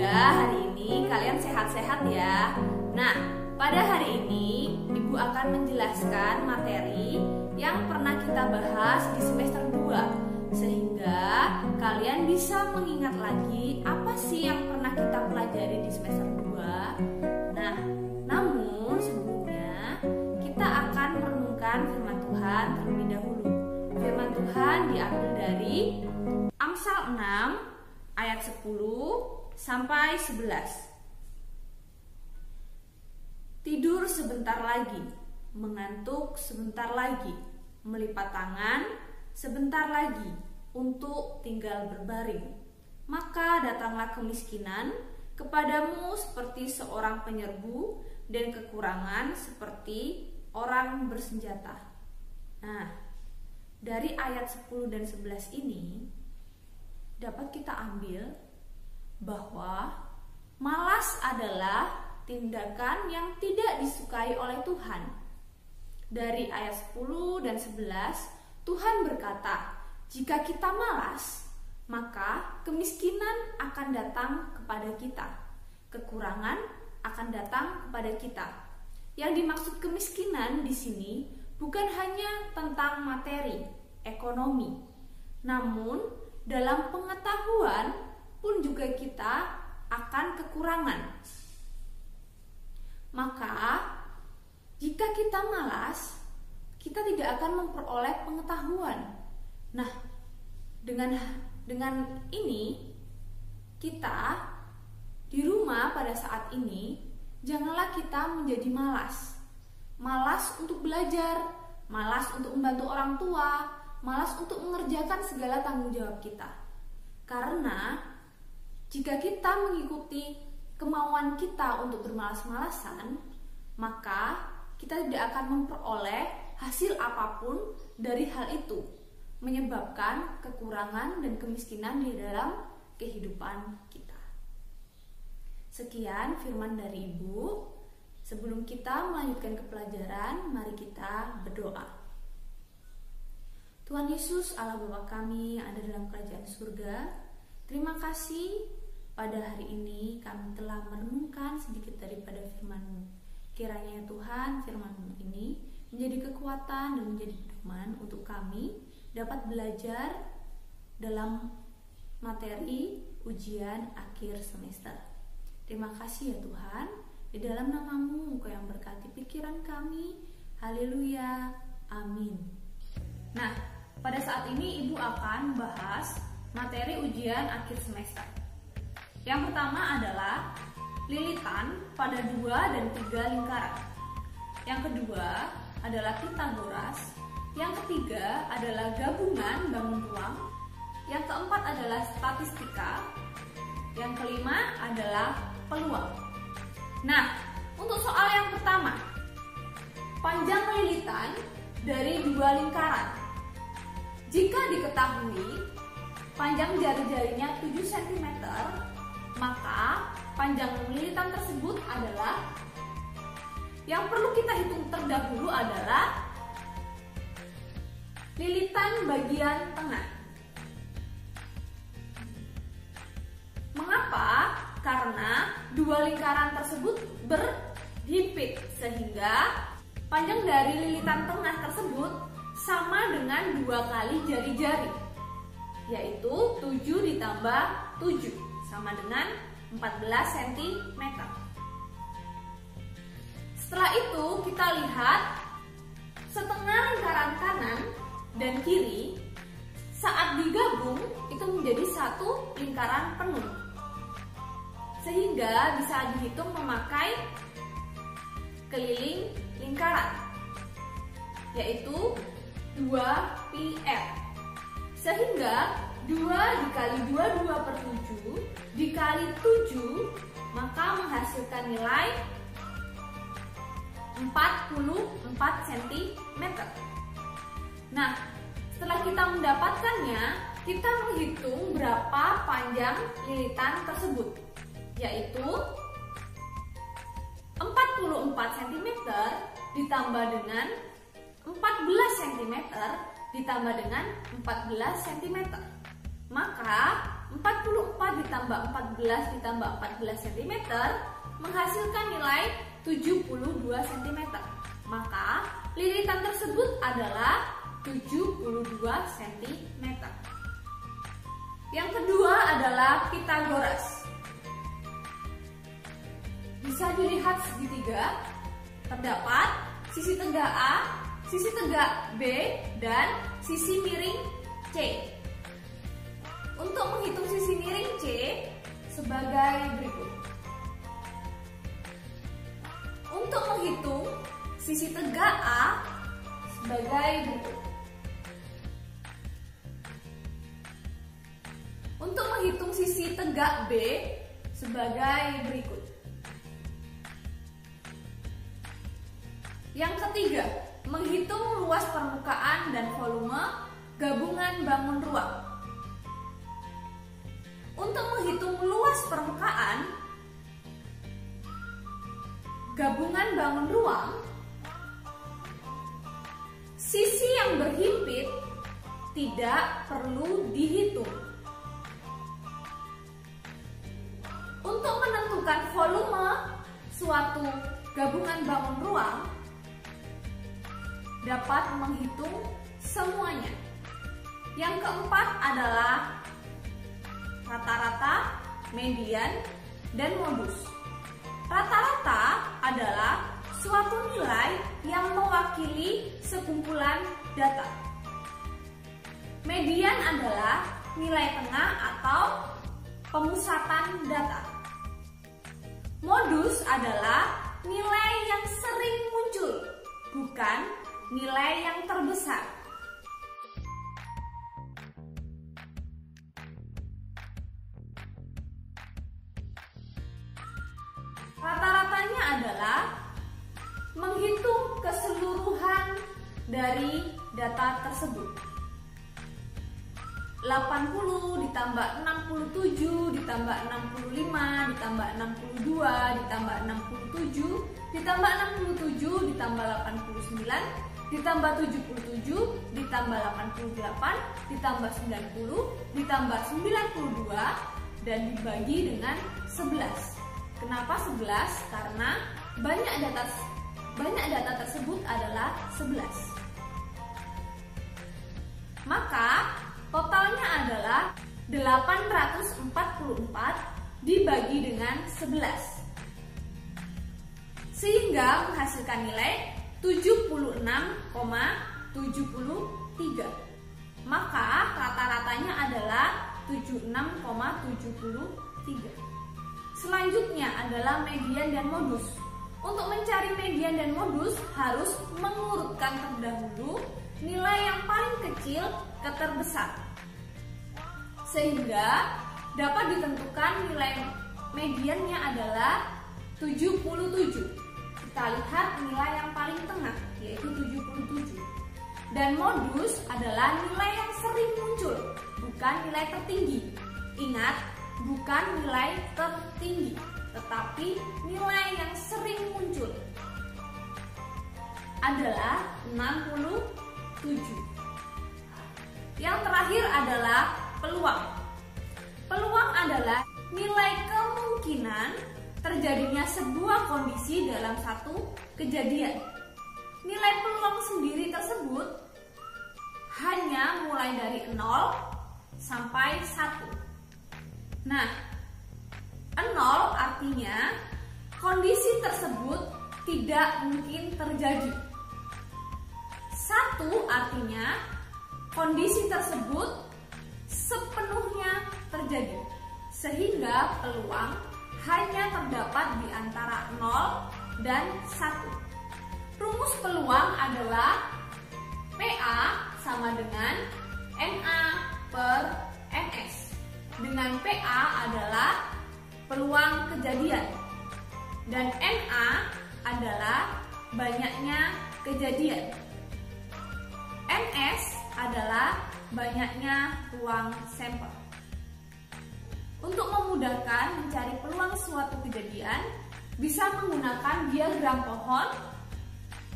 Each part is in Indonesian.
hari ini kalian sehat-sehat ya. Nah, pada hari ini Ibu akan menjelaskan materi yang pernah kita bahas di semester 2, sehingga kalian bisa mengingat lagi apa sih yang pernah kita pelajari di semester 2. Nah, namun sebelumnya kita akan merenungkan firman Tuhan terlebih dahulu. Firman Tuhan diambil dari Amsal 6 ayat 10 sampai 11. Tidur sebentar lagi, mengantuk sebentar lagi, melipat tangan sebentar lagi untuk tinggal berbaring. Maka datanglah kemiskinan kepadamu seperti seorang penyerbu dan kekurangan seperti orang bersenjata. Nah, dari ayat 10 dan 11 ini dapat kita ambil bahwa malas adalah tindakan yang tidak disukai oleh Tuhan. Dari ayat 10 dan 11, Tuhan berkata, jika kita malas, maka kemiskinan akan datang kepada kita. Kekurangan akan datang kepada kita. Yang dimaksud kemiskinan di sini bukan hanya tentang materi, ekonomi, namun dalam pengetahuan pun juga kita akan kekurangan. Maka jika kita malas, kita tidak akan memperoleh pengetahuan. Nah, dengan ini kita di rumah pada saat ini janganlah kita menjadi malas. Malas untuk belajar, malas untuk membantu orang tua, malas untuk mengerjakan segala tanggung jawab kita. Karena jika kita mengikuti kemauan kita untuk bermalas-malasan, maka kita tidak akan memperoleh hasil apapun dari hal itu, menyebabkan kekurangan dan kemiskinan di dalam kehidupan kita. Sekian firman dari Ibu. Sebelum kita melanjutkan ke pelajaran, mari kita berdoa. Tuhan Yesus, Allah Bapa kami yang ada dalam kerajaan surga, terima kasih pada hari ini kami telah merenungkan sedikit daripada firman-Mu. Kiranya Tuhan, firman-Mu ini menjadi kekuatan dan menjadi pedoman untuk kami dapat belajar dalam materi ujian akhir semester. Terima kasih ya Tuhan. Di dalam nama-Mu Engkau yang berkati pikiran kami. Haleluya. Amin. Nah, pada saat ini Ibu akan bahas materi ujian akhir semester. Yang pertama adalah lilitan pada 2 dan 3 lingkaran. Yang kedua adalah Pitagoras. Yang ketiga adalah gabungan bangun ruang. Yang keempat adalah statistika. Yang kelima adalah peluang. Nah, untuk soal yang pertama, panjang lilitan dari 2 lingkaran. Jika diketahui panjang jari-jarinya 7 cm, maka panjang lilitan tersebut adalah, yang perlu kita hitung terdahulu adalah lilitan bagian tengah. Mengapa? Karena 2 lingkaran tersebut berhimpit, sehingga panjang dari lilitan tengah tersebut sama dengan 2 kali jari-jari, yaitu 7 ditambah 7 sama dengan 14 cm. Setelah itu kita lihat setengah lingkaran kanan dan kiri saat digabung itu menjadi satu lingkaran penuh, sehingga bisa dihitung memakai keliling lingkaran, yaitu 2πr. Sehingga 2 dikali 2 2/7 dikali 7, maka menghasilkan nilai 44 cm. Nah, setelah kita mendapatkannya, kita menghitung berapa panjang lilitan tersebut, yaitu 44 cm ditambah dengan 14 cm ditambah dengan 14 cm. Maka 44 ditambah 14 ditambah 14 cm menghasilkan nilai 72 cm. Maka liritan tersebut adalah 72 cm. Yang kedua adalah Pythagoras. Bisa dilihat segitiga, terdapat sisi tegak A, sisi tegak B, dan sisi miring C. Untuk menghitung sisi miring C sebagai berikut. Untuk menghitung sisi tegak A sebagai berikut. Untuk menghitung sisi tegak B sebagai berikut. Yang ketiga, menghitung luas permukaan dan volume gabungan bangun ruang. Untuk menghitung luas permukaan gabungan bangun ruang, sisi yang berhimpit tidak perlu dihitung. Untuk menentukan volume suatu gabungan bangun ruang, dapat menghitung semuanya. Yang keempat adalah rata-rata, median, dan modus. Rata-rata adalah suatu nilai yang mewakili sekumpulan data. Median adalah nilai tengah atau pemusatan data. Modus adalah nilai yang sering muncul, bukan nilai yang terbesar. Rata-ratanya adalah menghitung keseluruhan dari data tersebut. 80 ditambah 67 ditambah 65 ditambah 62 ditambah 67 ditambah 67 ditambah 89 ditambah 77 ditambah 88 ditambah 90 ditambah 92 dan dibagi dengan 11. Kenapa 11? Karena banyak data tersebut adalah 11. Maka totalnya adalah 844 dibagi dengan 11. Sehingga menghasilkan nilai 76,73. Maka rata-ratanya adalah 76,73. Selanjutnya adalah median dan modus. Untuk mencari median dan modus harus mengurutkan terdahulu nilai yang paling kecil ke terbesar, sehingga dapat ditentukan nilai mediannya adalah 77. Kita lihat nilai yang paling tengah, yaitu 77. Dan modus adalah nilai yang sering muncul, bukan nilai tertinggi. Ingat, bukan nilai tertinggi, tetapi nilai yang sering muncul adalah 67. Yang terakhir adalah peluang. Peluang adalah nilai kemungkinan terjadinya sebuah kondisi dalam satu kejadian. Nilai peluang sendiri tersebut hanya mulai dari 0 sampai 1. Nah, 0 artinya kondisi tersebut tidak mungkin terjadi. 1 artinya kondisi tersebut sepenuhnya terjadi, sehingga peluang hanya terdapat di antara 0 dan 1. Rumus peluang adalah PA sama dengan NA per NS, dengan PA adalah peluang kejadian dan NA adalah banyaknya kejadian. NS adalah banyaknya ruang sampel. Untuk memudahkan mencari peluang suatu kejadian, bisa menggunakan diagram pohon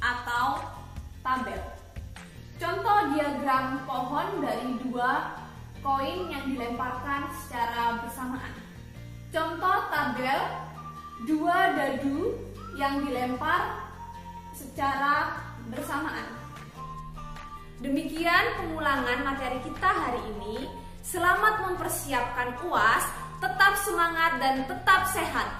atau tabel. Contoh diagram pohon dari dua koin yang dilemparkan secara bersamaan. Contoh tabel 2 dadu yang dilempar secara bersamaan. Demikian pengulangan materi kita hari ini. Selamat mempersiapkan UAS, tetap semangat dan tetap sehat.